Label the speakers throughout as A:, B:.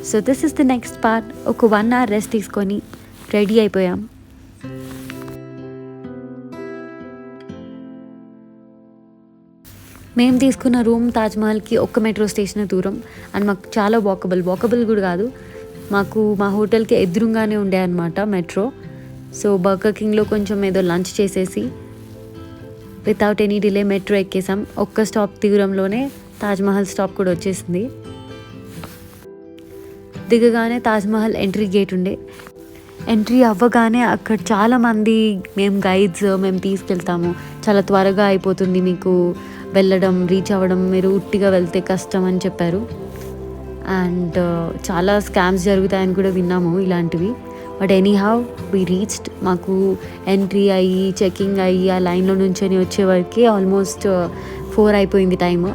A: So this is the next part. ఒక 1 hour rest తీసుకొని ready అయిపోయాం. మేము తీసుకున్న రూమ్ తాజ్మహల్కి ఒక్క మెట్రో స్టేషన్ దూరం అండ్ మాకు చాలా వాకబుల్ కూడా కాదు, మాకు మా హోటల్కి ఎదురుగానే ఉండే అనమాట మెట్రో. సో బర్గర్ కింగ్లో కొంచెం ఏదో లంచ్ చేసేసి వితౌట్ ఎనీ డిలే మెట్రో ఎక్కేసాం. ఒక్క స్టాప్ దూరంలోనే తాజ్మహల్ స్టాప్ కూడా వచ్చేసింది. దిగగానే తాజ్మహల్ ఎంట్రీ గేట్ ఉండే. ఎంట్రీ అవ్వగానే అక్కడ చాలామంది మేము గైడ్స్ మేము తీసుకెళ్తాము, చాలా త్వరగా అయిపోతుంది మీకు వెళ్ళడం రీచ్ అవ్వడం, మీరు ఉట్టిగా వెళ్తే కష్టం అని చెప్పారు. అండ్ చాలా స్కామ్స్ జరుగుతాయని కూడా విన్నాము ఇలాంటివి. But any how we reached. మాకు ఎంట్రీ అయ్యి చెకింగ్ అయ్యి ఆ లైన్లో నుంచొని వచ్చే వరకు ఆల్మోస్ట్ 4 అయిపోయింది టైము.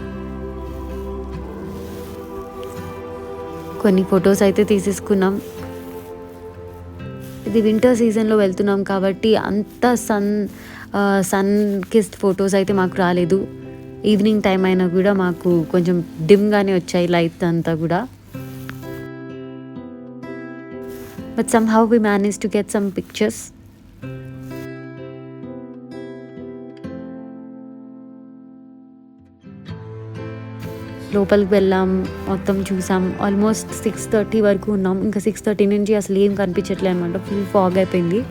A: కొన్ని ఫొటోస్ అయితే తీసేసుకున్నాం. ఇది వింటర్ సీజన్లో వెళ్తున్నాం కాబట్టి అంత సన్ కిస్డ్ ఫొటోస్ అయితే మాకు రాలేదు. ఈవినింగ్ టైం అయినా కూడా మాకు కొంచెం డిమ్గానే వచ్చాయి లైట్ అంతా కూడా. But somehow we managed to get some pictures. లోపలికి వెళ్ళాం, మొత్తం చూసాం. ఆల్మోస్ట్ 6:30 వరకు ఉన్నాం. ఇంకా 6:30 నుంచి అసలు ఏం కనిపించట్లే అనమాట, ఫుల్ ఫాగ్ అయిపోయింది.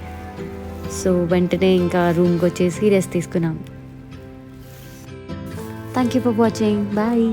A: సో వెంటనే ఇంకా రూమ్కి వచ్చేసి రెస్ట్ తీసుకున్నాం. Thank you for watching. Bye.